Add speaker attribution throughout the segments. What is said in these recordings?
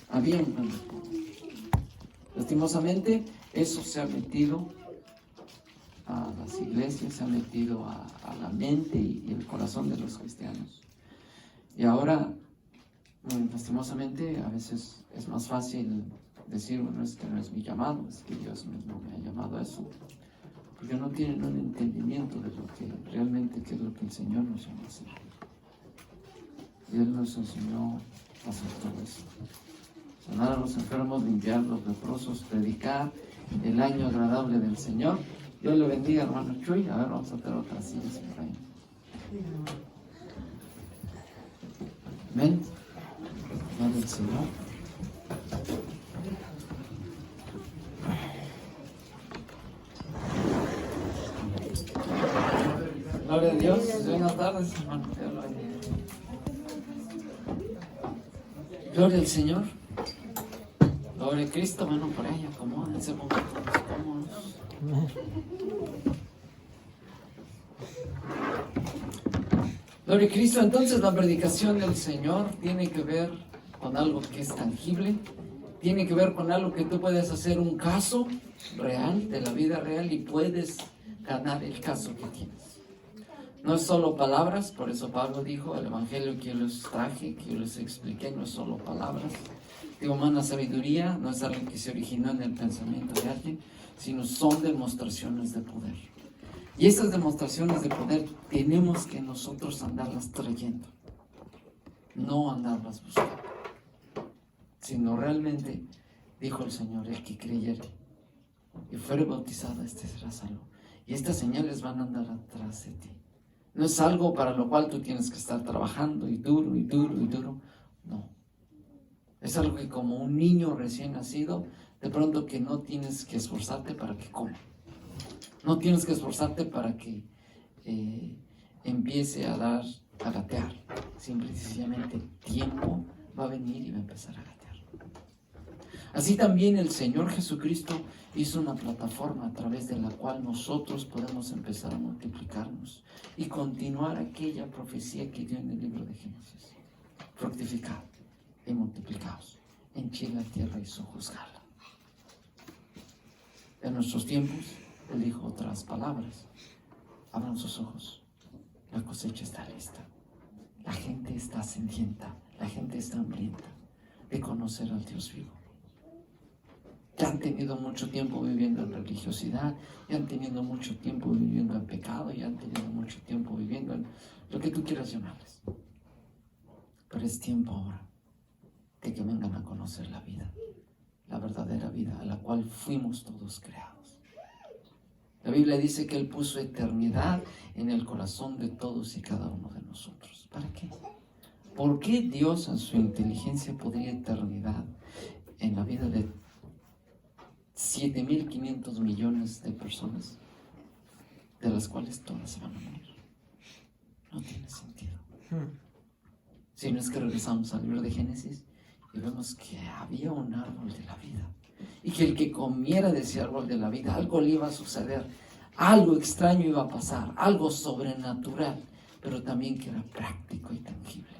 Speaker 1: Había un plan de poder. Lastimosamente, eso se ha metido a las iglesias, se ha metido a la mente y el corazón de los cristianos. Y ahora, lastimosamente, a veces es más fácil decir, bueno, es que no es mi llamado, es que Dios mismo me ha llamado a eso. Porque no tienen un entendimiento de lo que realmente, qué es lo que el Señor nos llama a hacer. Y Él nos enseñó a hacer todo eso. Sanar a los enfermos, limpiar a los leprosos, predicar el año agradable del Señor. Dios le bendiga, hermano Chuy. A ver, vamos a hacer otras sillas por ahí. Amén. Gloria al Señor. Gloria a Dios. Buenas tardes, hermano. Gloria al Señor. Gloria a Cristo. Bueno, por ahí, acomódense, pónganse cómodos. Gloria a Cristo. Entonces, la predicación del Señor tiene que ver con algo que es tangible, tiene que ver con algo que tú puedes hacer un caso real, de la vida real, y puedes ganar el caso que tienes. No es solo palabras, por eso Pablo dijo, el evangelio que yo les traje, que yo les expliqué, no es solo palabras de humana sabiduría, no es algo que se originó en el pensamiento de alguien, sino son demostraciones de poder. Y estas demostraciones de poder tenemos que nosotros andarlas trayendo, no andarlas buscando, sino realmente, dijo el Señor, el que creyere y fuere bautizado, este será salvo. Y estas señales van a andar atrás de ti. No es algo para lo cual tú tienes que estar trabajando y duro y duro y duro. No. Es algo que como un niño recién nacido, de pronto que no tienes que esforzarte para que coma. No tienes que esforzarte para que empiece a gatear. Simple y sencillamente tiempo va a venir y va a empezar a gatear. Así también el Señor Jesucristo hizo una plataforma a través de la cual nosotros podemos empezar a multiplicarnos y continuar aquella profecía que dio en el libro de Génesis. Fructificad y multiplicaos, henchid la tierra y sojuzgadla. En nuestros tiempos, Él dijo otras palabras. Abran sus ojos, la cosecha está lista. La gente está sedienta, la gente está hambrienta de conocer al Dios vivo. Ya han tenido mucho tiempo viviendo en religiosidad, ya han tenido mucho tiempo viviendo en pecado, ya han tenido mucho tiempo viviendo en lo que tú quieras llamarles. Pero es tiempo ahora de que vengan a conocer la vida, la verdadera vida a la cual fuimos todos creados. La Biblia dice que Él puso eternidad en el corazón de todos y cada uno de nosotros. ¿Para qué? ¿Por qué Dios en su inteligencia podría eternidad en la vida de 7.500 millones de personas, de las cuales todas se van a morir? No tiene sentido. Si no es que regresamos al libro de Génesis y vemos que había un árbol de la vida y que el que comiera de ese árbol de la vida, algo le iba a suceder, algo extraño iba a pasar, algo sobrenatural, pero también que era práctico y tangible.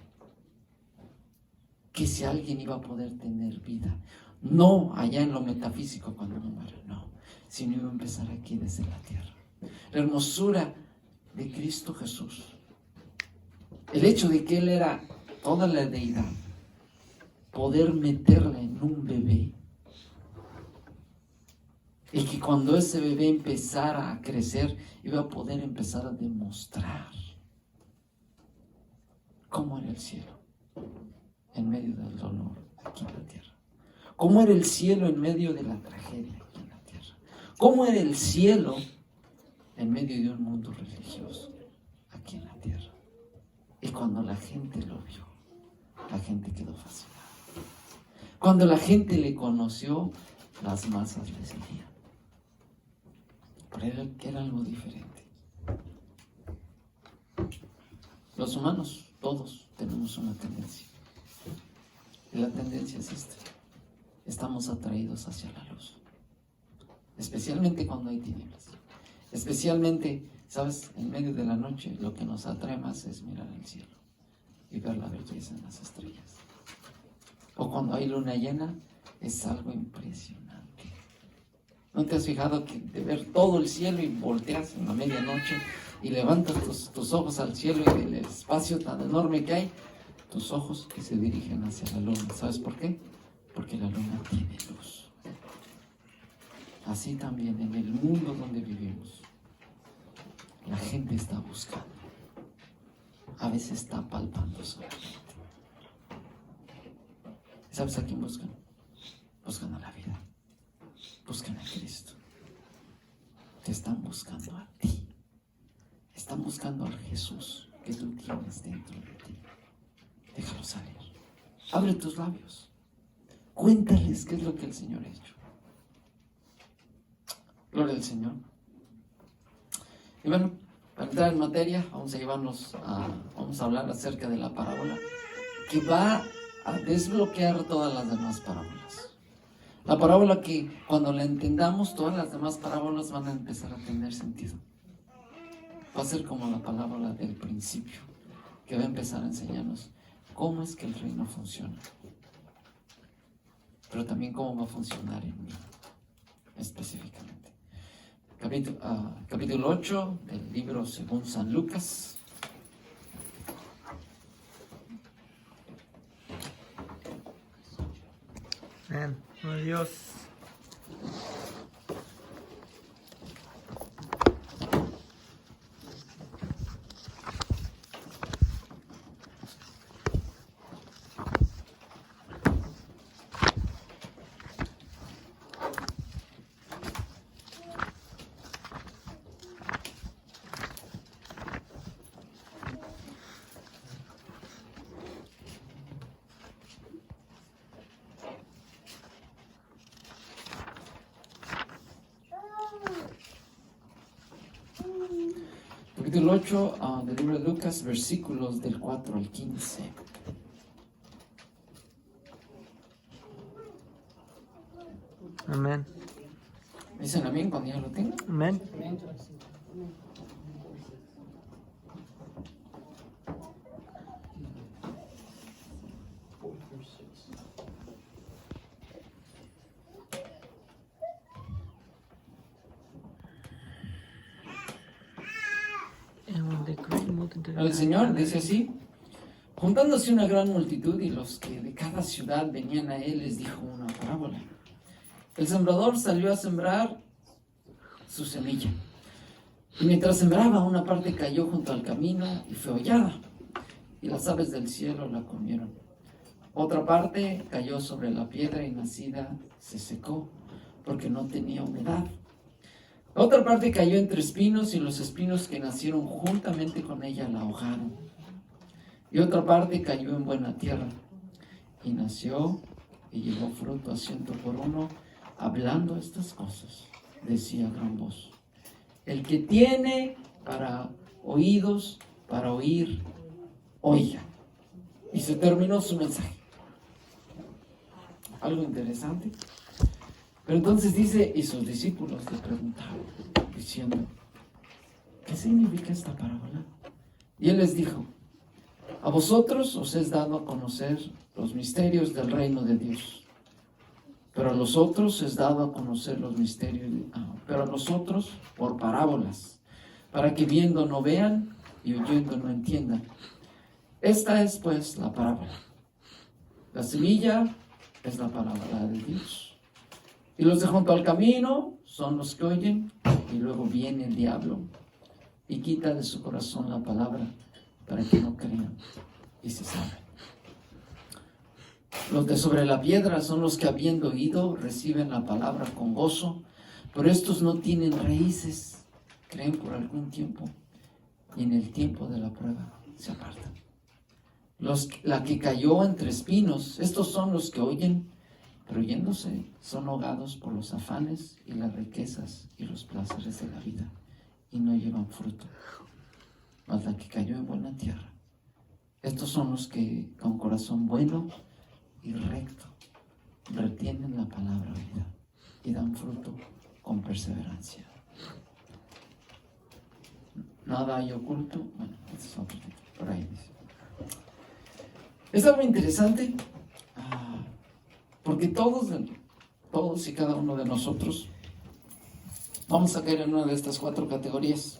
Speaker 1: Que si alguien iba a poder tener vida, no allá en lo metafísico cuando uno muere, no, sino iba a empezar aquí desde la tierra. La hermosura de Cristo Jesús, el hecho de que Él era toda la deidad, poder meterla en un bebé, y que cuando ese bebé empezara a crecer, iba a poder empezar a demostrar cómo era el cielo en medio del dolor aquí en la tierra. ¿Cómo era el cielo en medio de la tragedia aquí en la tierra? ¿Cómo era el cielo en medio de un mundo religioso aquí en la tierra? Y cuando la gente lo vio, la gente quedó fascinada. Cuando la gente le conoció, las masas le seguían. Pero era algo diferente. Los humanos, todos, tenemos una tendencia. Y la tendencia es esta. Estamos atraídos hacia la luz, especialmente cuando hay tinieblas, especialmente, ¿sabes? En medio de la noche lo que nos atrae más es mirar el cielo y ver la belleza en las estrellas. o cuando hay luna llena, es algo impresionante. ¿No te has fijado que de ver todo el cielo y volteas en la medianoche y levantas tus ojos al cielo y del espacio tan enorme que hay, tus ojos que se dirigen hacia la luna? ¿Sabes por qué? Porque la luna tiene luz. Así también en el mundo donde vivimos, la gente está buscando. A veces está palpando solamente. ¿Sabes a quién buscan? Buscan a la vida. Buscan a Cristo. Te están buscando a ti. Están buscando al Jesús que tú tienes dentro de ti. Déjalo salir. Abre tus labios. Cuéntales qué es lo que el Señor ha hecho. Gloria al Señor. Y bueno, para entrar en materia, vamos a hablar acerca de la parábola que va a desbloquear todas las demás parábolas. La parábola que cuando la entendamos, todas las demás parábolas van a empezar a tener sentido. Va a ser como la parábola del principio, que va a empezar a enseñarnos cómo es que el reino funciona, pero también cómo va a funcionar en mí, específicamente. Capítulo 8 del libro según San Lucas.
Speaker 2: Amén. Oh, Dios.
Speaker 1: Capítulo 8 del libro de Lucas, versículos del 4 al 15.
Speaker 2: Amén.
Speaker 1: ¿Dicen amén cuando ya lo tengan?
Speaker 2: Amén.
Speaker 1: El Señor dice así: juntándose una gran multitud y los que de cada ciudad venían a él, les dijo una parábola. El sembrador salió a sembrar su semilla, y mientras sembraba, una parte cayó junto al camino y fue hollada, y las aves del cielo la comieron. Otra parte cayó sobre la piedra y nacida se secó, porque no tenía humedad. Otra parte cayó entre espinos, y los espinos que nacieron juntamente con ella la ahogaron. Y otra parte cayó en buena tierra, y nació y llevó fruto a 100 por uno. Hablando estas cosas, decía a gran voz: el que tiene oídos para oír, oiga. Y se terminó su mensaje. Algo interesante. Pero entonces dice, y sus discípulos le preguntaron, diciendo: ¿qué significa esta parábola? Y él les dijo: a vosotros os es dado a conocer los misterios del reino de Dios, pero a los otros es dado a conocer los misterios, pero a los otros por parábolas, para que viendo no vean y oyendo no entiendan. Esta es pues la parábola. La semilla es la palabra de Dios. Y los de junto al camino son los que oyen, y luego viene el diablo y quita de su corazón la palabra, para que no crean y se salven. Los de sobre la piedra son los que, habiendo oído, reciben la palabra con gozo, pero estos no tienen raíces, creen por algún tiempo, y en el tiempo de la prueba se apartan. La que cayó entre espinos, estos son los que oyen, pero yéndose son ahogados por los afanes y las riquezas y los placeres de la vida, y no llevan fruto. Mas la que cayó en buena tierra, estos son los que con corazón bueno y recto retienen la palabra vida y dan fruto con perseverancia. Nada hay oculto. Bueno, ese es otro título, por ahí dice. Es algo interesante. Porque todos y cada uno de nosotros vamos a caer en una de estas 4 categorías.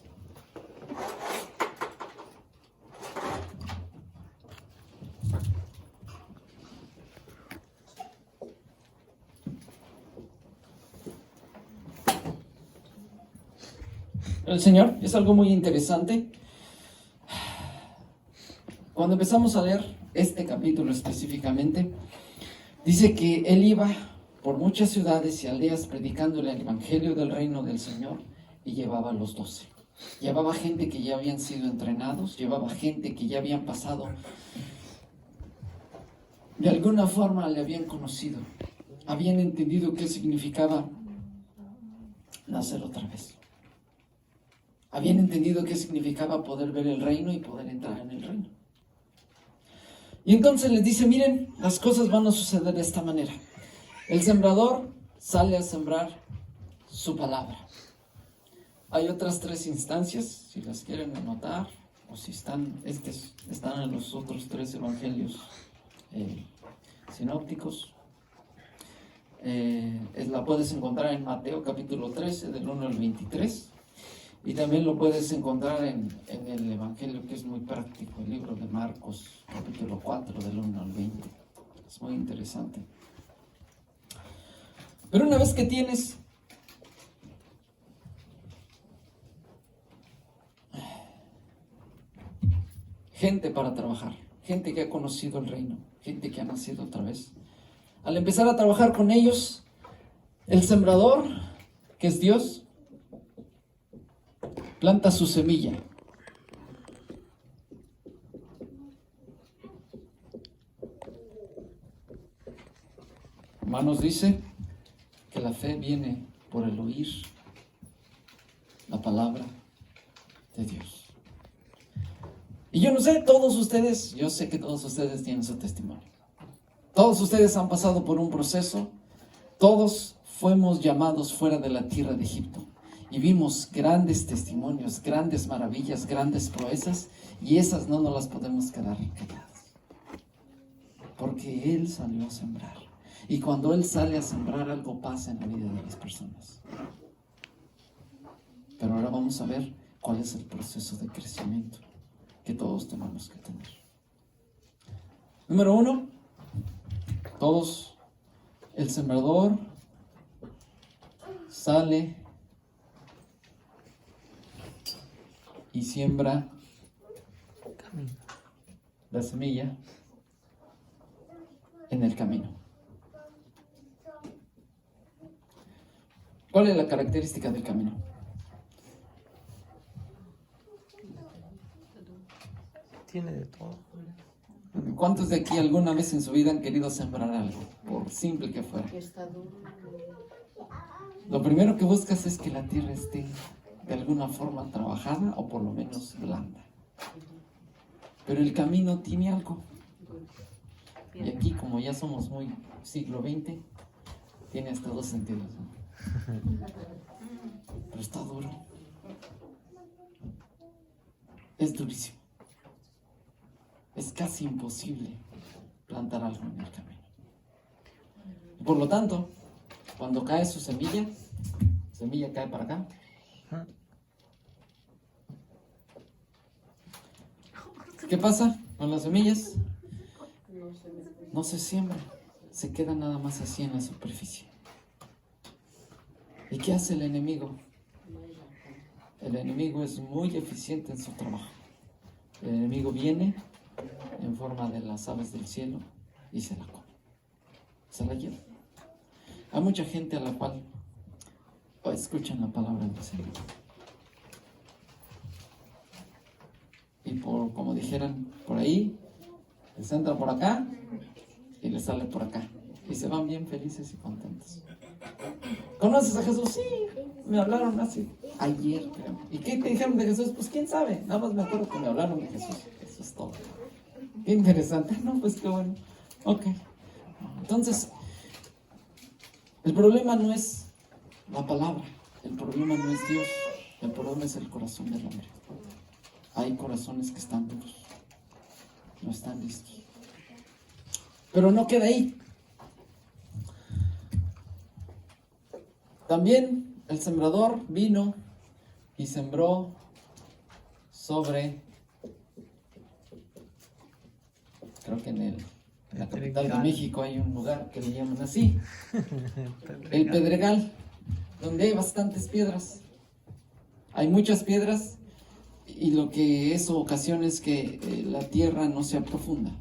Speaker 1: El Señor es algo muy interesante. Cuando empezamos a leer este capítulo específicamente, dice que Él iba por muchas ciudades y aldeas predicándole el evangelio del reino del Señor y llevaba a los 12. Llevaba gente que ya habían sido entrenados, llevaba gente que ya habían pasado, de alguna forma le habían conocido, habían entendido qué significaba nacer otra vez. Habían entendido qué significaba poder ver el reino y poder entrar en el reino. Y entonces les dice, miren, las cosas van a suceder de esta manera. El sembrador sale a sembrar su palabra. Hay otras 3 instancias, si las quieren anotar, o si están en los otros 3 evangelios sinópticos. La puedes encontrar en Mateo capítulo 13, del 1 al 23. Y también lo puedes encontrar en el evangelio que es muy práctico, el libro de Marcos, capítulo 4, del 1 al 20. Es muy interesante. Pero una vez que tienes gente para trabajar, gente que ha conocido el reino, gente que ha nacido otra vez, al empezar a trabajar con ellos, el sembrador, que es Dios, planta su semilla. Romanos dice que la fe viene por el oír la palabra de Dios. Y yo no sé, yo sé que todos ustedes tienen su testimonio. Todos ustedes han pasado por un proceso. Todos fuimos llamados fuera de la tierra de Egipto. Y vimos grandes testimonios, grandes maravillas, grandes proezas. Y esas no nos las podemos quedar calladas. Porque Él salió a sembrar. Y cuando Él sale a sembrar, algo pasa en la vida de las personas. Pero ahora vamos a ver cuál es el proceso de crecimiento que todos tenemos que tener. Número 1, el sembrador sale y siembra la semilla en el camino. ¿Cuál es la característica del camino?
Speaker 2: Tiene de todo.
Speaker 1: ¿Cuántos de aquí alguna vez en su vida han querido sembrar algo, por simple que fuera? Lo primero que buscas es que la tierra esté de alguna forma trabajada o por lo menos blanda. Pero el camino tiene algo. Y aquí, como ya somos muy siglo XX, tiene hasta 2 sentidos, ¿no? Pero está duro. Es durísimo. Es casi imposible plantar algo en el camino. Y por lo tanto, cuando cae su semilla cae para acá. ¿Qué pasa con las semillas? No se siembra, se queda nada más así en la superficie. ¿Y qué hace el enemigo? El enemigo es muy eficiente en su trabajo. El enemigo viene en forma de las aves del cielo y se la come, se la lleva. Hay mucha gente a la cual escuchan la palabra del Señor y como dijeran por ahí, les entra por acá y les sale por acá y se van bien felices y contentos. ¿Conoces a Jesús? Sí, me hablaron así ayer, creo. ¿Y qué te dijeron de Jesús? Pues quién sabe, nada más me acuerdo que me hablaron de Jesús. Eso es todo. Qué interesante. No, pues qué bueno. Ok. Entonces, el problema no es la palabra, el problema no es Dios, el problema es el corazón del hombre. Hay corazones que están duros, no están listos. Pero no queda ahí. También el sembrador vino y sembró sobre, creo que en la capital de México hay un lugar que le llaman así, el Pedregal, donde hay bastantes piedras. Hay muchas piedras y lo que eso ocasiona es que la tierra no sea profunda.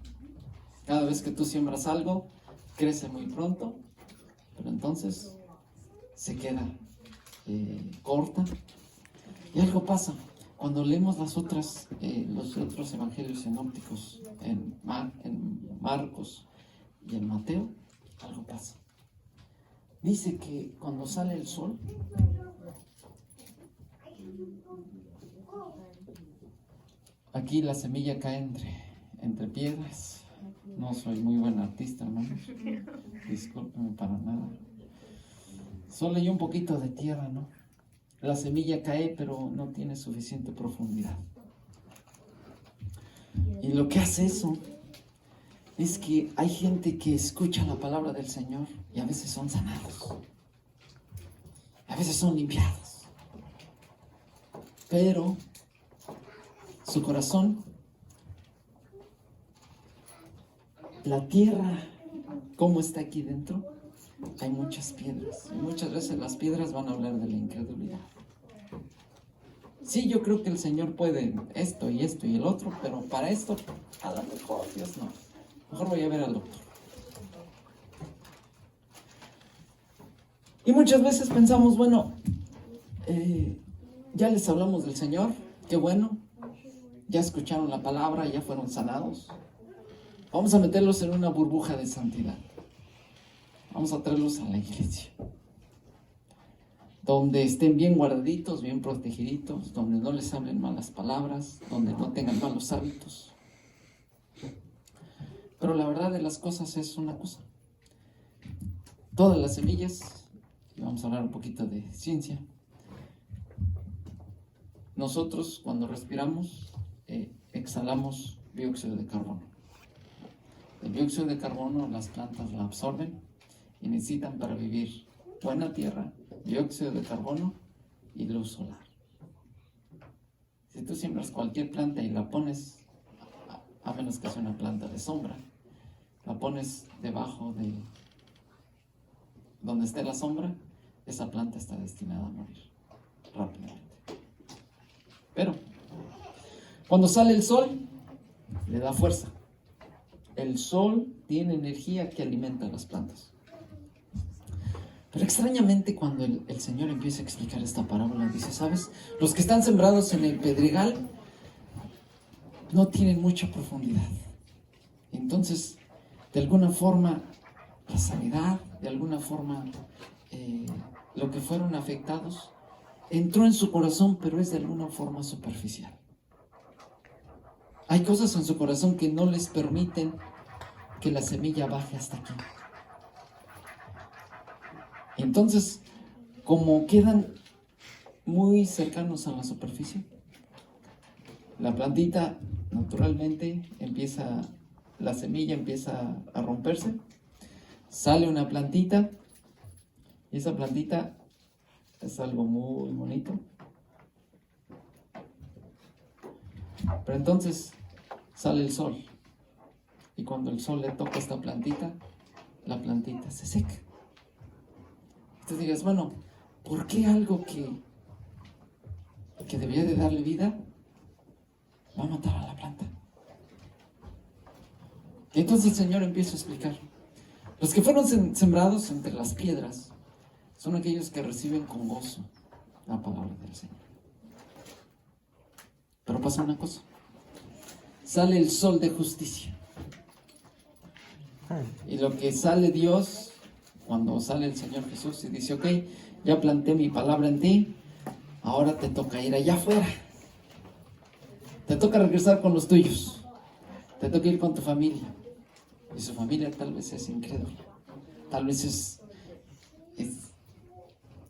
Speaker 1: Cada vez que tú siembras algo, crece muy pronto, pero entonces se queda corta. Y algo pasa. Cuando leemos los otros evangelios sinópticos en Marcos y en Mateo, algo pasa. Dice que cuando sale el sol, aquí la semilla cae entre piedras. No soy muy buen artista, hermanos. Discúlpenme para nada. Solo hay un poquito de tierra, ¿no? La semilla cae, pero no tiene suficiente profundidad. Y lo que hace eso es que hay gente que escucha la palabra del Señor y a veces son sanados. A veces son limpiados. Pero su corazón, la tierra, ¿cómo está aquí dentro? Hay muchas piedras. Y muchas veces las piedras van a hablar de la incredulidad. Sí, yo creo que el Señor puede esto y el otro, pero para esto, a lo mejor Dios no. Mejor voy a ver al doctor. Y muchas veces pensamos, bueno, ya les hablamos del Señor, qué bueno, ya escucharon la palabra, ya fueron sanados. Vamos a meterlos en una burbuja de santidad. Vamos a traerlos a la iglesia, donde estén bien guardaditos, bien protegiditos, donde no les hablen malas palabras, donde no tengan malos hábitos. Pero la verdad de las cosas es una cosa. Todas las semillas, y vamos a hablar un poquito de ciencia, nosotros cuando respiramos exhalamos dióxido de carbono. El dióxido de carbono las plantas la absorben y necesitan para vivir buena tierra, dióxido de carbono y luz solar. Si tú siembras cualquier planta y la pones, a menos que sea una planta de sombra, la pones debajo de donde esté la sombra, esa planta está destinada a morir rápidamente. Pero cuando sale el sol, le da fuerza. El sol tiene energía que alimenta a las plantas. Pero extrañamente cuando el Señor empieza a explicar esta parábola, dice, ¿sabes? Los que están sembrados en el pedregal no tienen mucha profundidad. Entonces, de alguna forma, la sanidad, de alguna forma, lo que fueron afectados, entró en su corazón, pero es de alguna forma superficial. Hay cosas en su corazón que no les permiten que la semilla baje hasta aquí. Entonces, como quedan muy cercanos a la superficie, la plantita naturalmente la semilla empieza a romperse, sale una plantita, y esa plantita es algo muy bonito. Pero entonces sale el sol, y cuando el sol le toca a esta plantita, la plantita se seca. Tú digas, bueno, ¿por qué algo que debía de darle vida va a matar a la planta? Y entonces el Señor empieza a explicar. Los que fueron sembrados entre las piedras son aquellos que reciben con gozo la palabra del Señor. Pero pasa una cosa. Sale el sol de justicia. Y lo que sale Dios, cuando sale el Señor Jesús y dice, ok, ya planté mi palabra en ti, ahora te toca ir allá afuera. Te toca regresar con los tuyos. Te toca ir con tu familia. Y su familia tal vez es incrédula. Tal vez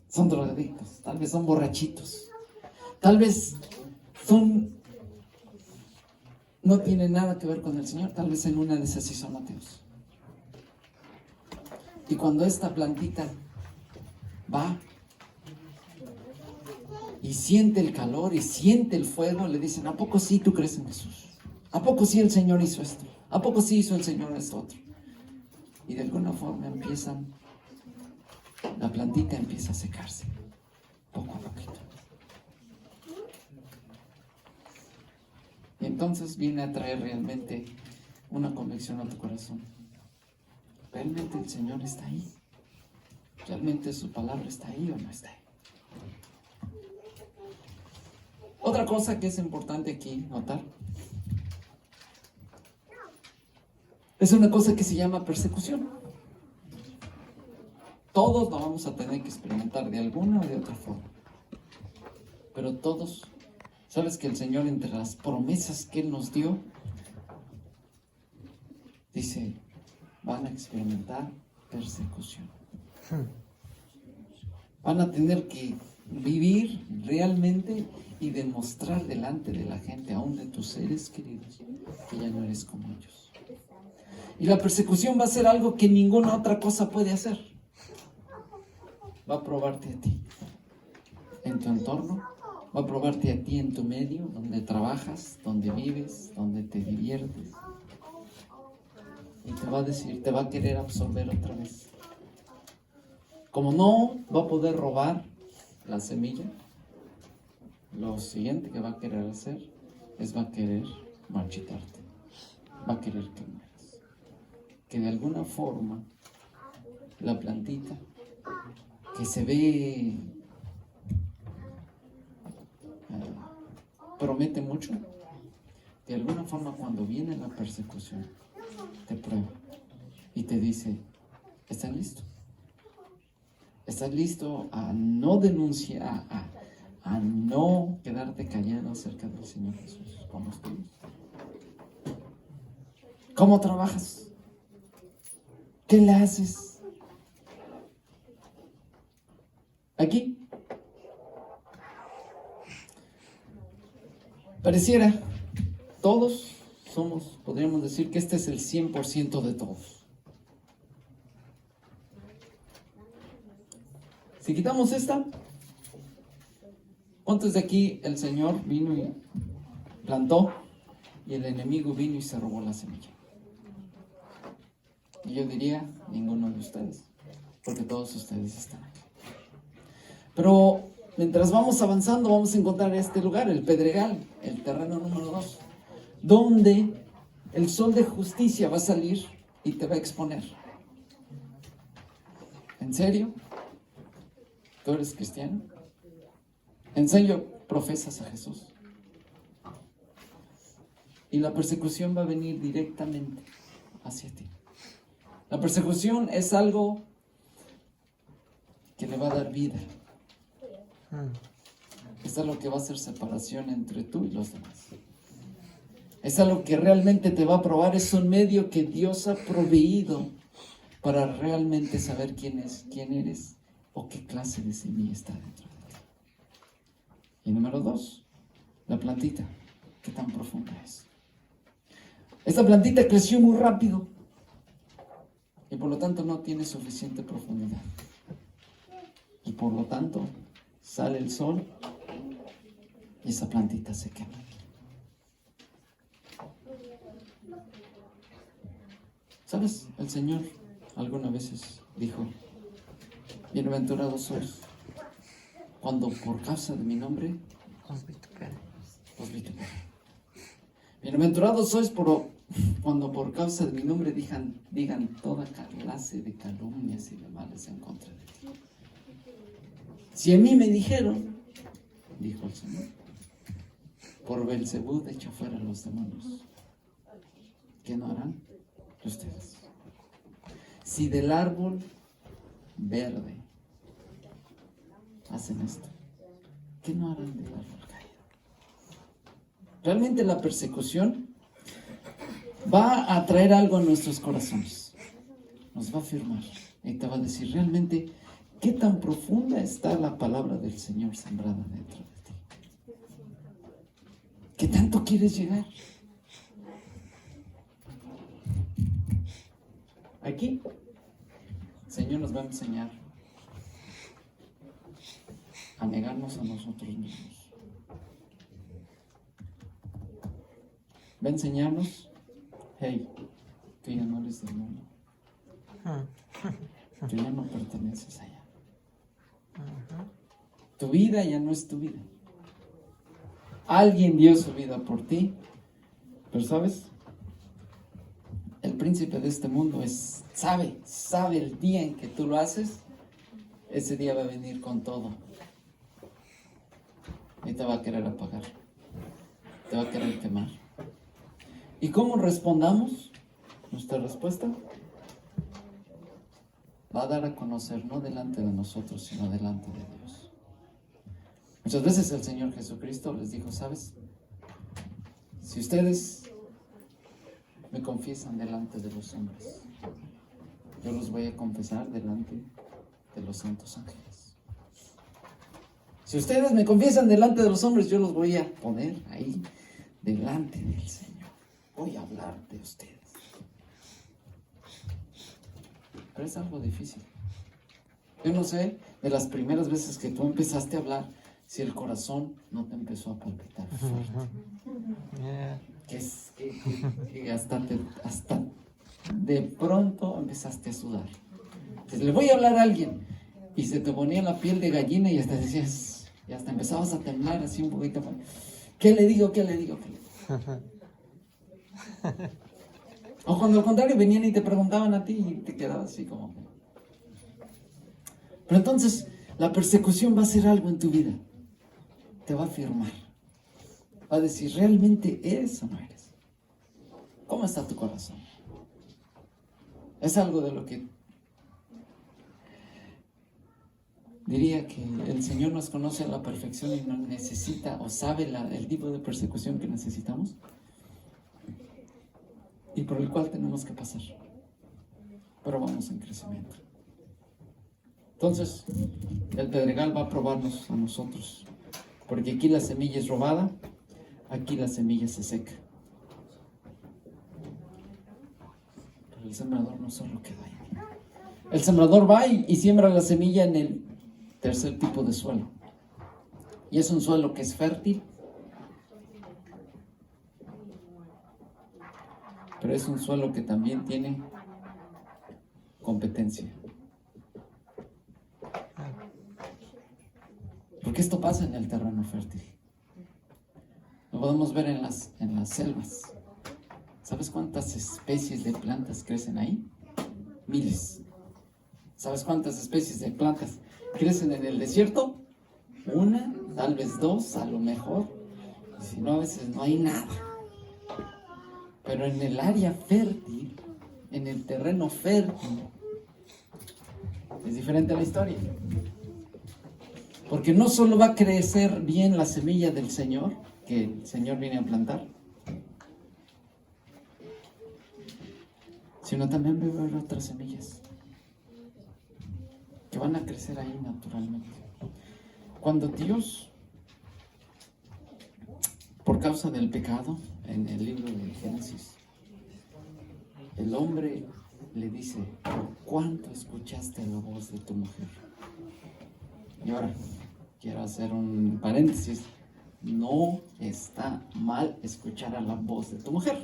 Speaker 1: son drogadictos. Tal vez son borrachitos. Tal vez no tienen nada que ver con el Señor. Tal vez en una de esas sí son ateos. Y cuando esta plantita va y siente el calor y siente el fuego, le dicen, ¿a poco sí tú crees en Jesús? ¿A poco sí el Señor hizo esto? ¿A poco sí hizo el Señor esto otro? Y de alguna forma la plantita empieza a secarse, poco a poquito. Y entonces viene a traer realmente una convicción a tu corazón. ¿Realmente el Señor está ahí? ¿Realmente su palabra está ahí o no está ahí? Otra cosa que es importante aquí notar es una cosa que se llama persecución. Todos lo vamos a tener que experimentar de alguna o de otra forma. Pero todos, ¿sabes que el Señor entre las promesas que Él nos dio, dice, van a experimentar persecución? Van a tener que vivir realmente y demostrar delante de la gente, aún de tus seres queridos, que ya no eres como ellos. Y la persecución va a ser algo que ninguna otra cosa puede hacer. Va a probarte a ti, en tu entorno, va a probarte a ti en tu medio, donde trabajas, donde vives, donde te diviertes. Y te va a decir, te va a querer absorber otra vez. Como no va a poder robar la semilla, lo siguiente que va a querer hacer es va a querer marchitarte, va a querer que mueras. Que de alguna forma la plantita que se ve promete mucho, de alguna forma cuando viene la persecución te prueba y te dice, ¿estás listo? ¿Estás listo a no denunciar, a no quedarte callado acerca del Señor Jesús con los tuyos? ¿Cómo trabajas? ¿Qué le haces? Aquí pareciera, todos somos, podríamos decir que este es el 100% de todos. Si quitamos esta, ¿cuántos de aquí el Señor vino y plantó y el enemigo vino y se robó la semilla? Y yo diría, ninguno de ustedes, porque todos ustedes están aquí. Pero mientras vamos avanzando, vamos a encontrar este lugar, el Pedregal, el terreno número 2, donde el sol de justicia va a salir y te va a exponer. ¿En serio? ¿Tú eres cristiano? ¿En serio profesas a Jesús? Y la persecución va a venir directamente hacia ti. La persecución es algo que le va a dar vida. Es algo que va a hacer separación entre tú y los demás. Es algo que realmente te va a probar. Es un medio que Dios ha proveído para realmente saber quién eres o qué clase de semilla está dentro de ti. Y número 2, la plantita. ¿Qué tan profunda es? Esta plantita creció muy rápido y por lo tanto no tiene suficiente profundidad. Y por lo tanto sale el sol y esa plantita se quema. ¿Sabes? El Señor algunas veces dijo, bienaventurados sois cuando por causa de mi nombre os vituperen. Bienaventurados sois cuando por causa de mi nombre digan toda clase de calumnias y de males en contra de ti. Si a mí me dijeron, dijo el Señor, por Belzebú echa fuera a los demonios, ¿qué no harán ustedes? Si del árbol verde hacen esto, ¿qué no harán del árbol caído? Realmente la persecución va a traer algo a nuestros corazones, nos va a afirmar y te va a decir realmente qué tan profunda está la palabra del Señor sembrada dentro de ti. ¿Qué tanto quieres llegar? Aquí el Señor nos va a enseñar a negarnos a nosotros mismos. Va a enseñarnos, hey, tú ya no eres del mundo. Tú ya no perteneces allá. Tu vida ya no es tu vida. Alguien dio su vida por ti. Pero ¿sabes? El príncipe de este mundo sabe el día en que tú lo haces. Ese día va a venir con todo. Y te va a querer apagar. Te va a querer quemar. ¿Y cómo respondamos? Nuestra respuesta va a dar a conocer, no delante de nosotros, sino delante de Dios. Muchas veces el Señor Jesucristo les dijo, ¿sabes? Si ustedes me confiesan delante de los hombres, yo los voy a confesar delante de los santos ángeles. Si ustedes me confiesan delante de los hombres, yo los voy a poner ahí delante del Señor. Voy a hablar de ustedes. Pero es algo difícil. Yo no sé, de las primeras veces que tú empezaste a hablar, si el corazón no te empezó a palpitar fuerte. Que hasta de pronto empezaste a sudar. Entonces, le voy a hablar a alguien y se te ponía la piel de gallina y hasta decías, y hasta empezabas a temblar así un poquito. ¿Qué le digo? O cuando al contrario venían y te preguntaban a ti y te quedabas así como. Pero entonces la persecución va a hacer algo en tu vida. Te va a afirmar. Va a decir, ¿realmente eres o no eres? ¿Cómo está tu corazón? Es algo de lo que diría que el Señor nos conoce a la perfección y nos necesita o sabe el tipo de persecución que necesitamos y por el cual tenemos que pasar. Pero vamos en crecimiento. Entonces, el pedregal va a probarnos a nosotros. Porque aquí la semilla es robada, aquí la semilla se seca. Pero el sembrador no solo queda ahí. El sembrador va y siembra la semilla en el tercer tipo de suelo. Y es un suelo que es fértil, pero es un suelo que también tiene competencia. Porque esto pasa en el terreno fértil. Lo podemos ver en las selvas. ¿Sabes cuántas especies de plantas crecen ahí? Miles. ¿Sabes cuántas especies de plantas crecen en el desierto? Una, tal vez dos, a lo mejor. Y si no, a veces no hay nada. Pero en el área fértil, en el terreno fértil, es diferente la historia. Porque no solo va a crecer bien la semilla del Señor, que el Señor viene a plantar, sino también va a haber otras semillas que van a crecer ahí naturalmente. Cuando Dios, por causa del pecado, en el libro de Génesis, el hombre le dice, ¿cuánto escuchaste la voz de tu mujer? Y ahora, quiero hacer un paréntesis. No está mal escuchar a la voz de tu mujer.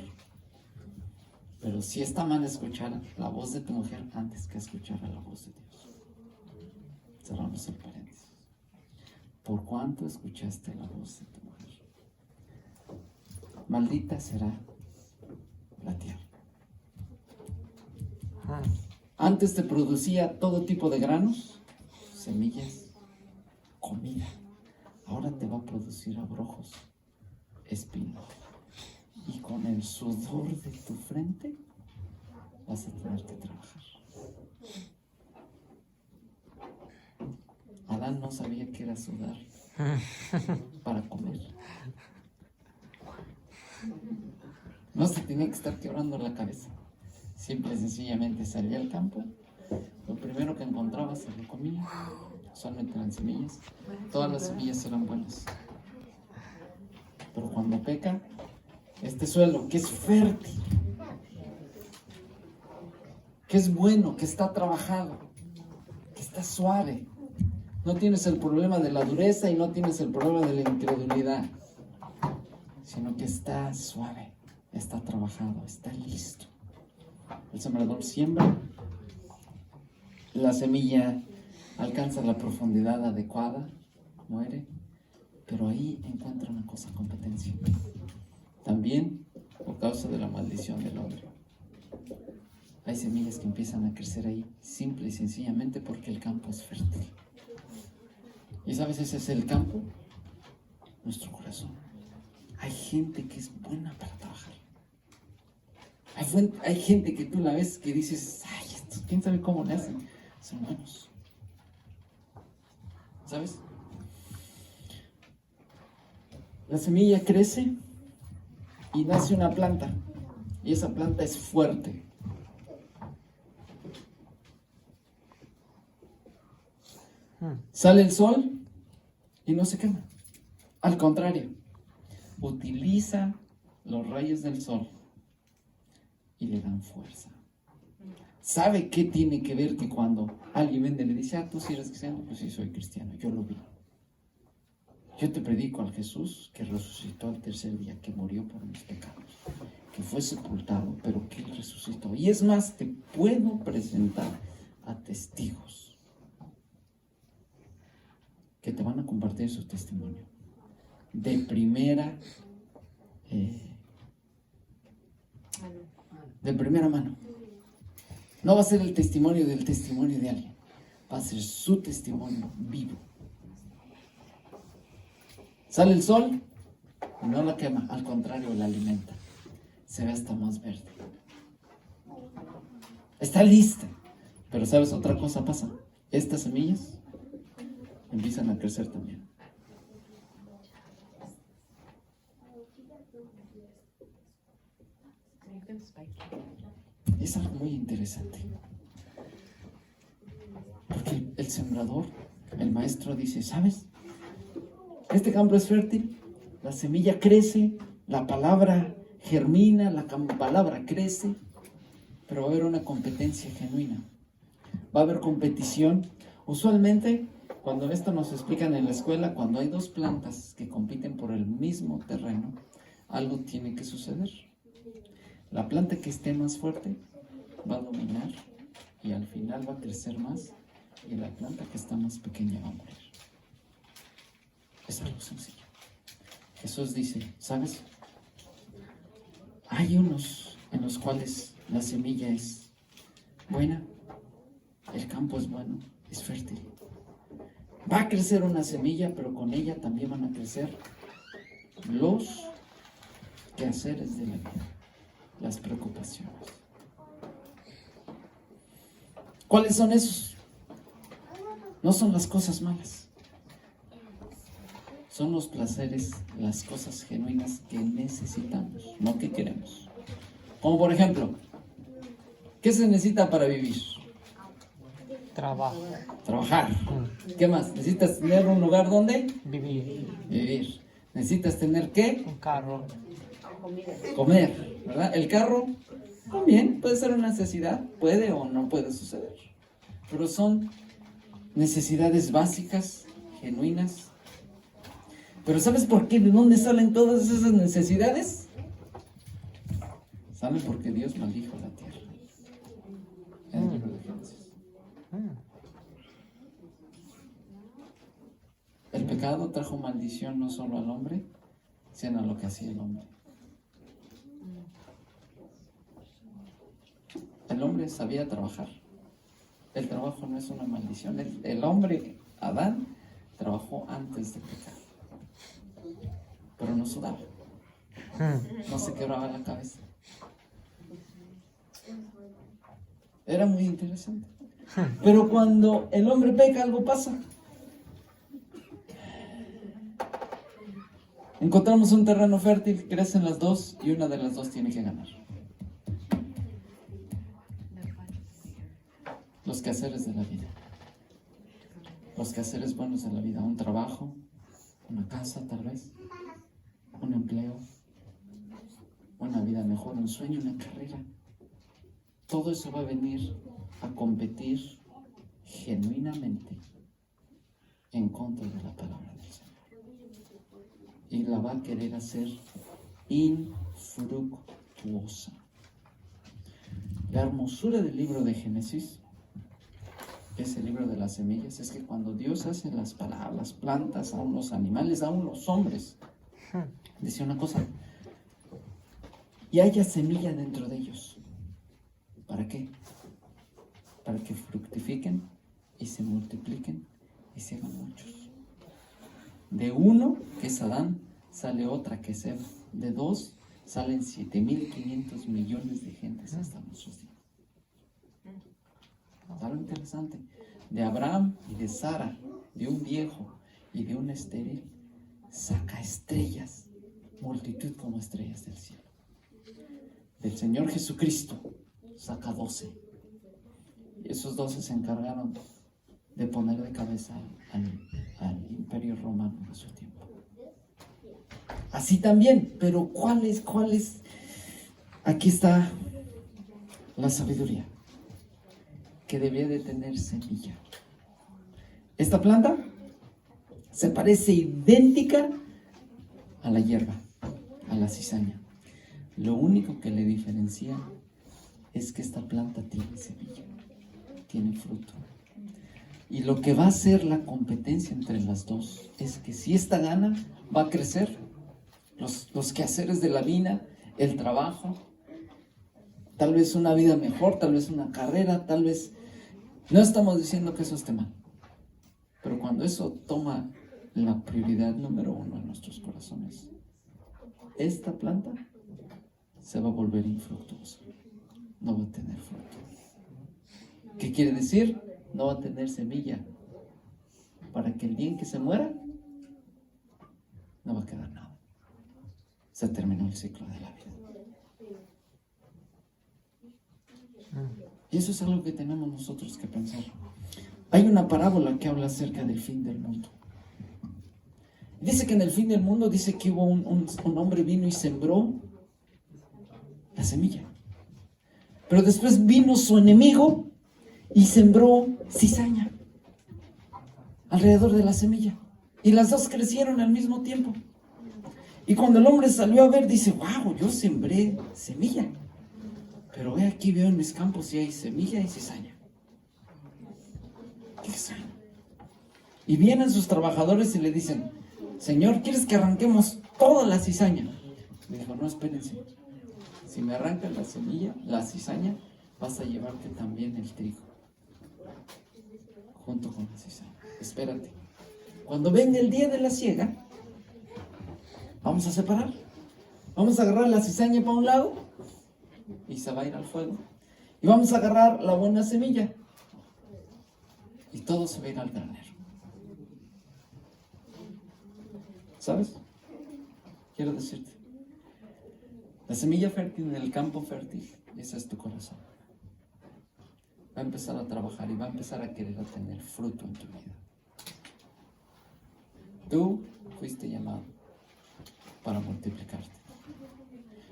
Speaker 1: Pero sí está mal escuchar la voz de tu mujer antes que escuchar a la voz de Dios. Cerramos el paréntesis. ¿Por cuánto escuchaste la voz de tu mujer? Maldita será la tierra. Antes te producía todo tipo de granos, semillas, comida. Ahora te va a producir abrojos, espinos. Y con el sudor de tu frente vas a tener que trabajar. Adán no sabía qué era sudar para comer. No se tenía que estar quebrando la cabeza. Simple y sencillamente salía al campo. Lo primero que encontraba se lo comía. Usualmente eran semillas. Todas las semillas eran buenas. Pero cuando peca, este suelo que es fértil, que es bueno, que está trabajado, que está suave, No tienes el problema de la dureza y no tienes el problema de la incredulidad, sino que está suave, está trabajado, está listo. El sembrador siembra, la semilla alcanza la profundidad adecuada, muere, pero ahí encuentra una cosa, competencia. También por causa de la maldición del hombre. Hay semillas que empiezan a crecer ahí, simple y sencillamente porque el campo es fértil. ¿Y sabes ese es el campo? Nuestro corazón. Hay gente que es buena para trabajar. Hay gente que tú la ves que dices, ay, estos, quién sabe cómo le hacen. Son buenos. ¿Sabes? La semilla crece y nace una planta. Y esa planta es fuerte. Sale el sol y no se quema. Al contrario, utiliza los rayos del sol y le dan fuerza. ¿Sabe qué tiene que ver que cuando alguien vende le dice, tú sí eres cristiano? Pues sí, soy cristiano, yo lo vi. Yo te predico al Jesús que resucitó al tercer día, que murió por mis pecados, que fue sepultado, pero que Él resucitó. Y es más, te puedo presentar a testigos que te van a compartir su testimonio de primera mano. No va a ser el testimonio del testimonio de alguien, va a ser su testimonio vivo. Sale el sol y no la quema, al contrario, la alimenta. Se ve hasta más verde. Está lista. Pero ¿sabes otra cosa pasa? Estas semillas empiezan a crecer también. Es algo muy interesante. Porque el sembrador, el maestro dice, ¿sabes? Este campo es fértil, la semilla crece, la palabra germina, la palabra crece, pero va a haber una competencia genuina. Va a haber competición. Usualmente, cuando esto nos explican en la escuela, cuando hay dos plantas que compiten por el mismo terreno, algo tiene que suceder. La planta que esté más fuerte va a dominar y al final va a crecer más, y la planta que está más pequeña va a morir. Es algo sencillo. Jesús dice, ¿sabes? Hay unos en los cuales la semilla es buena, el campo es bueno, es fértil. Va a crecer una semilla, pero con ella también van a crecer los quehaceres de la vida, las preocupaciones. ¿Cuáles son esos? No son las cosas malas. Son los placeres, las cosas genuinas que necesitamos, no que queremos. Como por ejemplo, ¿qué se necesita para vivir?
Speaker 2: Trabajo.
Speaker 1: Trabajar. ¿Qué más? ¿Necesitas tener un lugar donde?
Speaker 2: Vivir.
Speaker 1: ¿Necesitas tener qué?
Speaker 2: Un carro.
Speaker 1: Comer, ¿verdad? El carro también puede ser una necesidad, puede o no puede suceder. Pero son necesidades básicas, genuinas. Pero ¿sabes por qué? ¿De dónde salen todas esas necesidades? ¿Saben por qué Dios maldijo la tierra? En el libro de Génesis. El pecado trajo maldición no solo al hombre, sino a lo que hacía el hombre. El hombre sabía trabajar. El trabajo no es una maldición. El hombre, Adán, trabajó antes de pecar. Pero no sudaba. No se quebraba la cabeza. Era muy interesante. Pero cuando el hombre peca, algo pasa. Encontramos un terreno fértil, crecen las dos y una de las dos tiene que ganar. Los quehaceres de la vida. Los quehaceres buenos de la vida. Un trabajo, una casa tal vez, un empleo, una vida mejor, un sueño, una carrera. Todo eso va a venir a competir genuinamente en contra de la palabra del Señor. Y la va a querer hacer infructuosa. La hermosura del libro de Génesis, ese libro de las semillas, es que cuando Dios hace las plantas, aún los animales, aún los hombres, decía una cosa: y haya semilla dentro de ellos. ¿Para qué? Para que fructifiquen y se multipliquen y se hagan muchos. De uno, que es Adán, sale otra, que es Eva. De dos, salen 7.500 millones de gentes hasta nuestros días. Algo interesante. De Abraham y de Sara, de un viejo y de un estéril, saca estrellas, multitud como estrellas del cielo. Del Señor Jesucristo saca 12. Y esos 12 se encargaron de poner de cabeza al imperio romano de su tiempo. Así también, pero ¿cuál es? Aquí está la sabiduría, que debía de tener semilla. Esta planta se parece idéntica a la hierba, a la cizaña. Lo único que le diferencia es que esta planta tiene semilla, tiene fruto. Y lo que va a ser la competencia entre las dos es que si esta gana, va a crecer los quehaceres de la vida, el trabajo, tal vez una vida mejor, tal vez una carrera, tal vez... No estamos diciendo que eso esté mal, pero cuando eso toma la prioridad número 1 en nuestros corazones, esta planta se va a volver infructuosa, no va a tener fruto. ¿Qué quiere decir? No va a tener semilla, para que el día en que se muera, no va a quedar nada. Se terminó el ciclo de la vida. Y eso es algo que tenemos nosotros que pensar. Hay una parábola que habla acerca del fin del mundo. Dice que en el fin del mundo, dice que hubo un hombre vino y sembró la semilla. Pero después vino su enemigo y sembró cizaña alrededor de la semilla. Y las dos crecieron al mismo tiempo. Y cuando el hombre salió a ver, dice: wow, yo sembré semilla, pero aquí veo en mis campos si hay semilla y cizaña. ¿Qué extraño? Y vienen sus trabajadores y le dicen: Señor, ¿quieres que arranquemos toda la cizaña? Le dijo: no, espérense. Si me arrancan la semilla, la cizaña, vas a llevarte también el trigo junto con la cizaña. Espérate. Cuando venga el día de la siega, vamos a separar. Vamos a agarrar la cizaña para un lado y se va a ir al fuego. Y vamos a agarrar la buena semilla y todo se va a ir al granero. ¿Sabes? Quiero decirte, la semilla fértil en el campo fértil, ese es tu corazón. Va a empezar a trabajar y va a empezar a querer tener fruto en tu vida. Tú fuiste llamado para multiplicarte.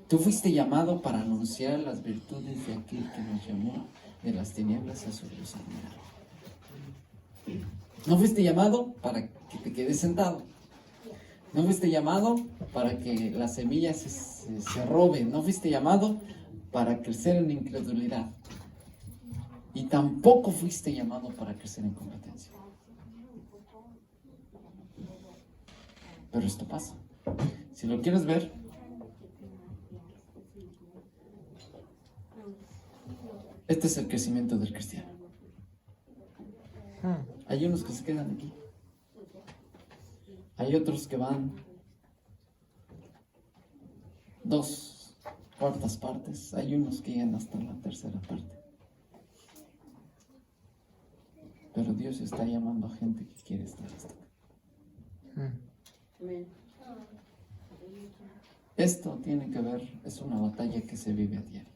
Speaker 1: Tú fuiste llamado para anunciar las virtudes de aquel que nos llamó de las tinieblas a su luz admirable. No fuiste llamado para que te quedes sentado. No fuiste llamado para que la semilla se robe. No fuiste llamado para crecer en incredulidad. Y tampoco fuiste llamado para crecer en competencia. Pero esto pasa. Si lo quieres ver, este es el crecimiento del cristiano. Hay unos que se quedan aquí. Hay otros que van 2/4 partes. Hay unos que llegan hasta la 1/3 parte. Pero Dios está llamando a gente que quiere estar hasta acá. Esto tiene que ver, es una batalla que se vive a diario.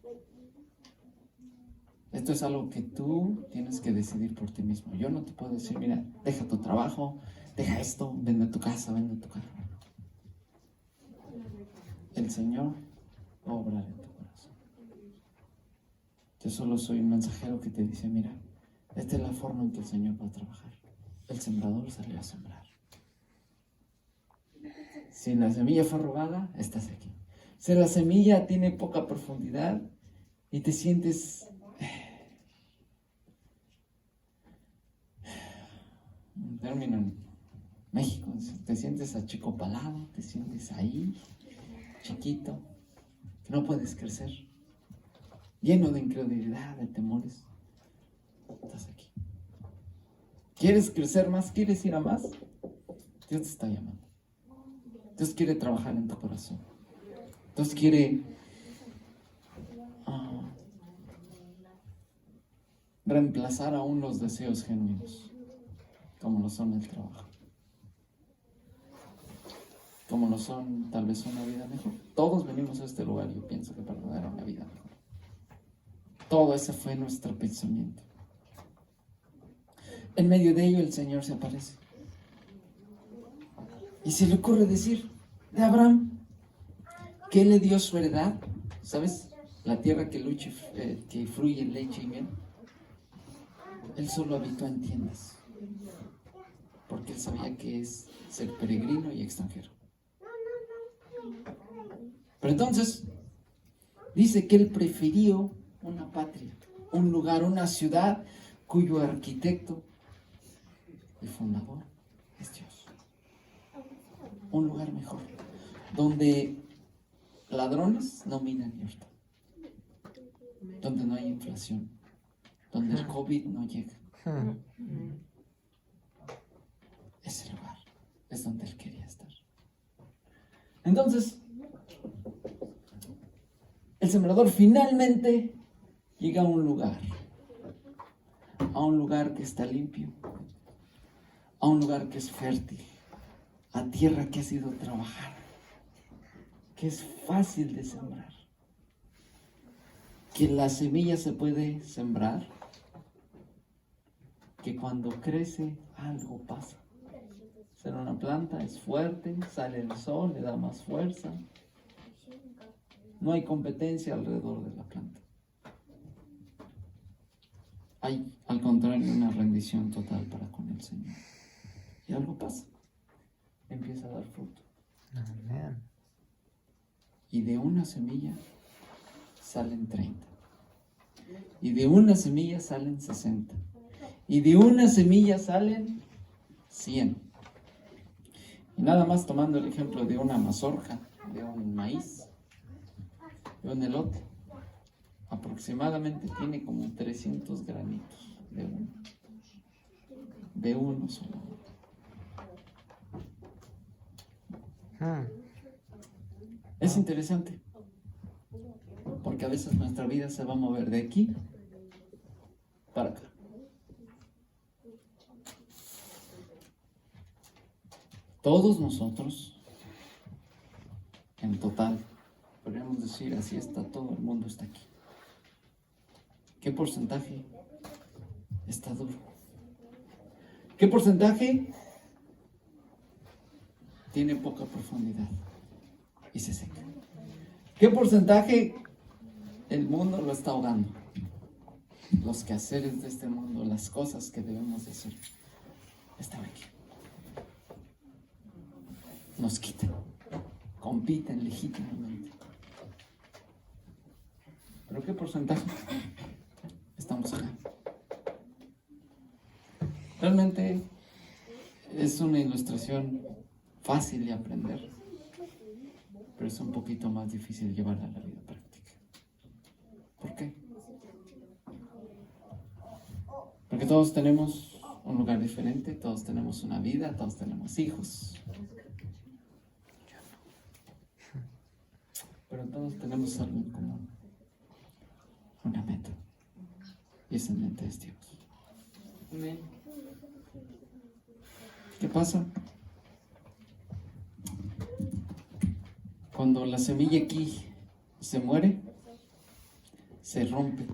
Speaker 1: Esto es algo que tú tienes que decidir por ti mismo. Yo no te puedo decir: mira, deja tu trabajo, deja esto, vende tu casa, vende tu carro. El Señor va a obrar en tu corazón. Yo solo soy un mensajero que te dice: mira, esta es la forma en que el Señor va a trabajar. el sembrador salió a sembrar. Si la semilla fue robada, estás aquí. Si la semilla tiene poca profundidad y te sientes un término en México, te sientes achicopalado, te sientes ahí, chiquito, que no puedes crecer, lleno de incredulidad, de temores, estás aquí. ¿Quieres crecer más? ¿Quieres ir a más? Dios te está llamando. Dios quiere trabajar en tu corazón. Dios quiere reemplazar aún los deseos genuinos, como lo son el trabajo, como lo son tal vez una vida mejor. Todos venimos a este lugar, yo pienso que para dar una vida mejor. Todo ese fue nuestro pensamiento. En medio de ello el Señor se aparece. Y se le ocurre decir de Abraham que Él le dio su heredad, ¿sabes? La tierra que fluye leche y miel. Él solo habitó en tiendas, porque Él sabía que es ser peregrino y extranjero. Pero entonces, dice que Él prefirió una patria, un lugar, una ciudad cuyo arquitecto y fundador es Dios. Un lugar mejor, donde ladrones no minan y hurtan, donde no hay inflación, donde el COVID no llega. Ese lugar es donde Él quería estar. Entonces, el sembrador finalmente llega a un lugar que está limpio, a un lugar que es fértil, a tierra que ha sido trabajada, que es fácil de sembrar, que la semilla se puede sembrar, que cuando crece algo pasa. Ser una planta es fuerte, sale el sol, le da más fuerza. No hay competencia alrededor de la planta. Hay, al contrario, una rendición total para con el Señor. Y algo pasa. Empieza a dar fruto.
Speaker 3: Amén.
Speaker 1: Y de una semilla salen 30. Y de una semilla salen 60. Y de una semilla salen 100. Y nada más tomando el ejemplo de una mazorca, de un maíz, de un elote, aproximadamente tiene como 300 granitos de uno solo. Es interesante, porque a veces nuestra vida se va a mover de aquí para acá. Todos nosotros, en total, podríamos decir, así está, todo el mundo está aquí. ¿Qué porcentaje está duro? ¿Qué porcentaje tiene poca profundidad y se seca? ¿Qué porcentaje el mundo lo está ahogando? Los quehaceres de este mundo, las cosas que debemos de hacer, están aquí. Nos quitan, compiten legítimamente. ¿Pero qué porcentaje estamos acá? Realmente es una ilustración fácil de aprender, pero es un poquito más difícil llevarla a la vida práctica. ¿Por qué? Porque todos tenemos un lugar diferente, todos tenemos una vida, todos tenemos hijos. Pero todos tenemos algo en común, una meta, y esa meta es Dios. Amén. ¿Qué pasa? Cuando la semilla aquí se muere, se rompe,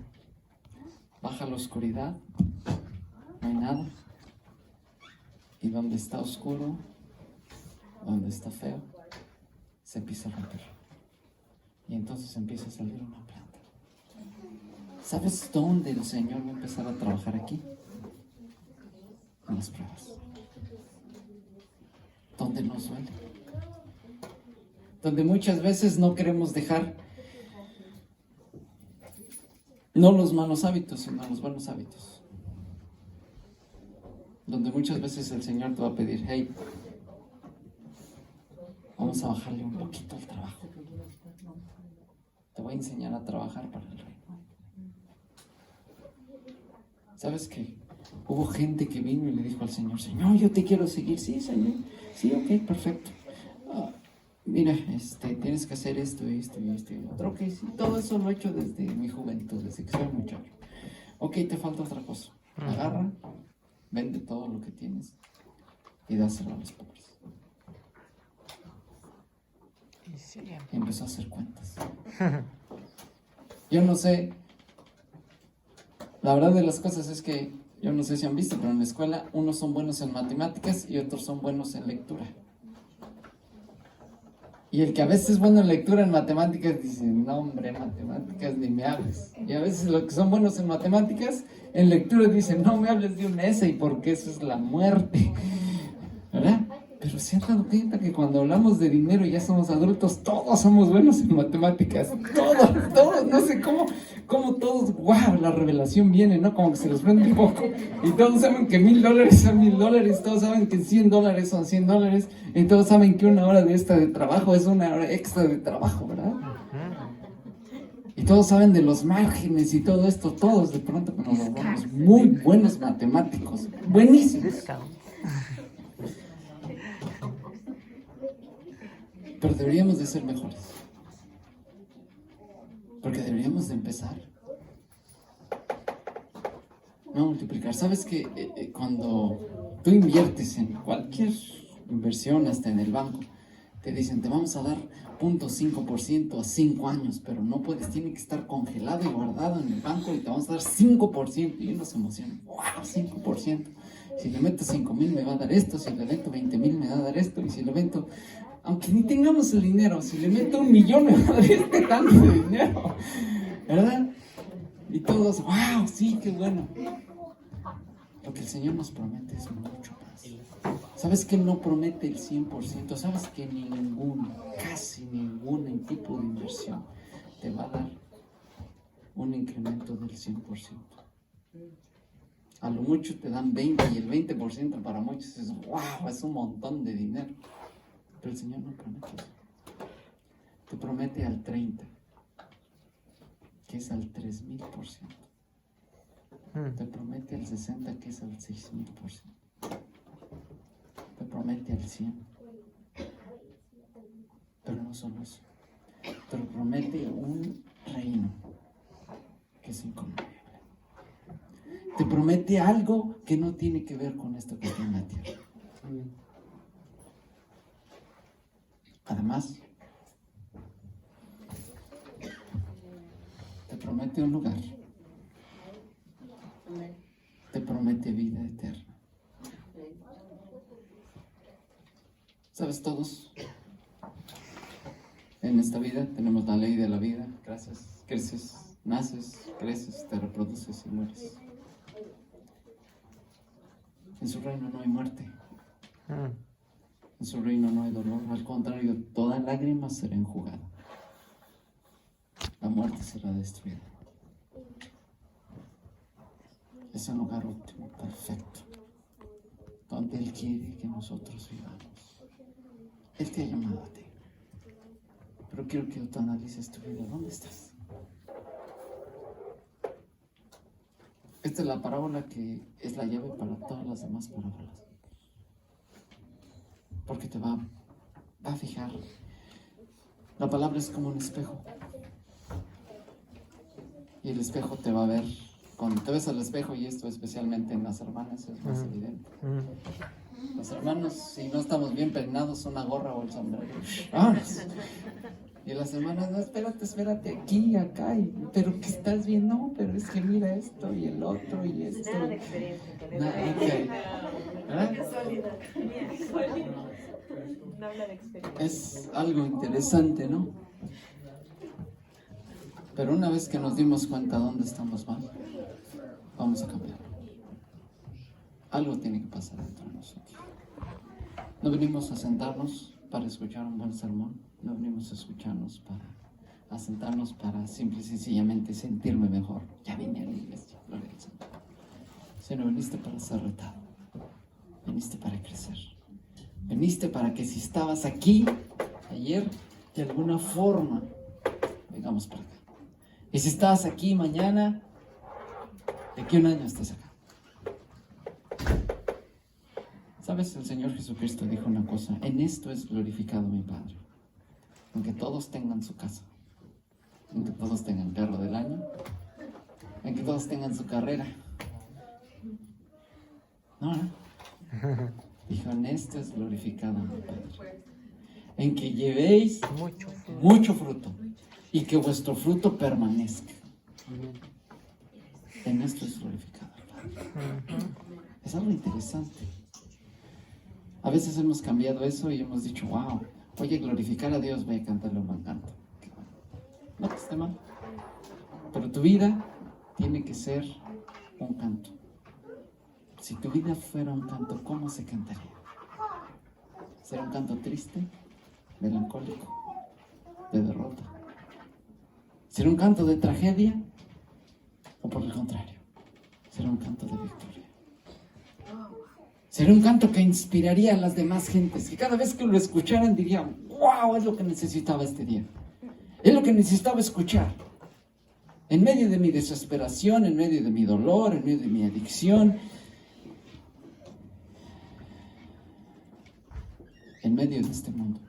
Speaker 1: baja la oscuridad, no hay nada, y donde está oscuro, donde está feo, se empieza a romper. Y entonces empieza a salir una planta. ¿Sabes dónde el Señor va a empezar a trabajar aquí? En las pruebas. donde nos duele, donde muchas veces no queremos dejar no los malos hábitos, sino los buenos hábitos, donde muchas veces el Señor te va a pedir, hey, vamos a bajarle un poquito al trabajo, te voy a enseñar a trabajar para el reino. ¿Sabes qué? Hubo gente que vino y le dijo al Señor, Señor, yo te quiero seguir. Sí, Señor. Sí, ok, perfecto. Mira, tienes que hacer esto y otro. Ok, sí, todo eso lo he hecho desde mi juventud, desde que soy muchacho. Ok, te falta otra cosa. Agarra, vende todo lo que tienes y dáselo a los pobres. Y empezó a hacer cuentas. Yo no sé, la verdad de las cosas es que, yo no sé si han visto, pero en la escuela unos son buenos en matemáticas y otros son buenos en lectura. Y el que a veces es bueno en lectura, en matemáticas, dice, no hombre, matemáticas ni me hables. Y a veces los que son buenos en matemáticas, en lectura dicen, no me hables de un essay porque eso es la muerte. ¿Verdad? Pero se han dado cuenta que cuando hablamos de dinero y ya somos adultos, todos somos buenos en matemáticas. Todos, no sé cómo todos, wow, la revelación viene, ¿no? Como que se los prende un poco. Y todos saben que $1,000 son $1,000, todos saben que $100 son $100, y todos saben que una hora de trabajo es una hora extra de trabajo, ¿verdad? Y todos saben de los márgenes y todo esto, todos de pronto nos volvemos muy buenos matemáticos, buenísimos. Pero deberíamos de ser mejores, porque deberíamos de empezar a multiplicar. ¿Sabes que cuando tú inviertes en cualquier inversión, hasta en el banco, te dicen, te vamos a dar 0.5% a 5 años, pero no puedes, tiene que estar congelado y guardado en el banco y te vamos a dar 5%, y uno se emociona, wow, 5%, si le meto 5,000 me va a dar esto, si le meto 20,000 me va a dar esto, y si le meto, aunque ni tengamos el dinero, si le meto 1,000,000 me va a dar tanto de dinero, ¿verdad? Y todos, wow, sí, qué bueno. Lo que el Señor nos promete es mucho más. ¿Sabes que Él no promete el 100%? ¿Sabes que casi ningún tipo de inversión te va a dar un incremento del 100%? A lo mucho te dan 20 y el 20% para muchos es, wow, es un montón de dinero. Pero el Señor no promete eso. Te promete al 30%, que es al 3,000%. Te promete al 60%, que es al 6,000%. Te promete al 100%. Pero no solo eso. Te promete un reino que es inconmovible. Te promete algo que no tiene que ver con esto que está en la tierra. Además, te promete un lugar. Te promete vida eterna. ¿Sabes? Todos en esta vida tenemos la ley de la vida. Gracias. Creces, naces, creces, te reproduces y mueres. En su reino no hay muerte. En su reino no hay dolor. Al contrario, toda lágrima será enjugada. La muerte será destruida. Es un lugar óptimo, perfecto, donde Él quiere que nosotros vivamos. Él te ha llamado a ti. Pero quiero que tú analices tu vida. ¿Dónde estás? Esta es la parábola que es la llave para todas las demás parábolas. Porque te va a fijar. La palabra es como un espejo. Y el espejo te va a ver. Cuando te ves al espejo, y esto especialmente en las hermanas es más evidente. Los hermanos, si no estamos bien peinados, una gorra o el sombrero. ¡Vámonos! Y las hermanas, no, espérate, aquí, acá, pero que estás bien, no, pero es que mira esto y el otro y esto.
Speaker 3: Nada de experiencia.
Speaker 1: Nada, okay. ¿Verdad?
Speaker 3: No habla de experiencia.
Speaker 1: Es algo interesante, ¿no? Pero una vez que nos dimos cuenta dónde estamos mal, vamos a cambiar. Algo tiene que pasar dentro de nosotros. No venimos a sentarnos para escuchar un buen sermón. No venimos a escucharnos a sentarnos para simple y sencillamente sentirme mejor. Ya vine a la iglesia, gloria al Señor. Sino veniste para ser retado. Veniste para crecer. Veniste para que si estabas aquí ayer, de alguna forma, vengamos para acá. Y si estabas aquí mañana, de aquí a un año estés acá. ¿Sabes? El Señor Jesucristo dijo una cosa: en esto es glorificado mi Padre, en que todos tengan su casa, en que todos tengan perro del año, en que todos tengan su carrera. No. Dijo: en esto es glorificado mi Padre, en que llevéis mucho fruto y que vuestro fruto permanezca. En esto es glorificado el Padre. Es algo interesante. A veces hemos cambiado eso y hemos dicho: wow, oye, glorificar a Dios, voy a cantarle un buen canto. No que esté mal, pero tu vida tiene que ser un canto. Si tu vida fuera un canto, ¿cómo se cantaría? ¿Será un canto triste, melancólico, de derrota? ¿Será un canto de tragedia? ¿O por el contrario, será un canto de victoria? Será un canto que inspiraría a las demás gentes, que cada vez que lo escucharan dirían: wow, es lo que necesitaba este día. Es lo que necesitaba escuchar. En medio de mi desesperación, en medio de mi dolor, en medio de mi adicción, en medio de este mundo,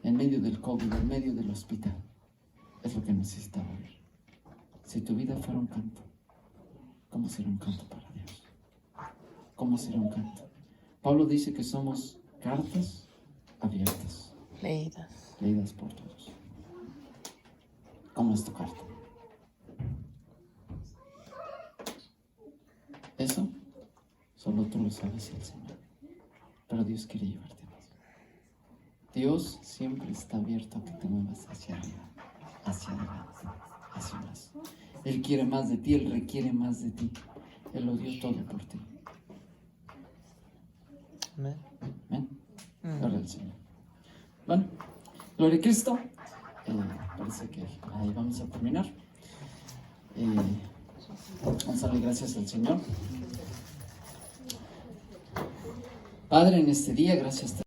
Speaker 1: en medio del COVID, en medio del hospital, es lo que necesitaba oír. Si tu vida fuera un canto, ¿cómo será un canto para Dios? ¿Cómo será un canto? Pablo dice que somos cartas abiertas, leídas por todos. ¿Cómo es tu carta? Eso solo tú lo sabes y el Señor. Pero Dios quiere llevarte más. Dios siempre está abierto a que te muevas hacia arriba, hacia adelante, hacia más. Él quiere más de ti, Él requiere más de ti. Él lo dio todo por ti. Amén. Gloria al Señor. Bueno, gloria a Cristo. Parece que ahí vamos a terminar. Vamos a darle gracias al Señor. Padre, en este día, gracias.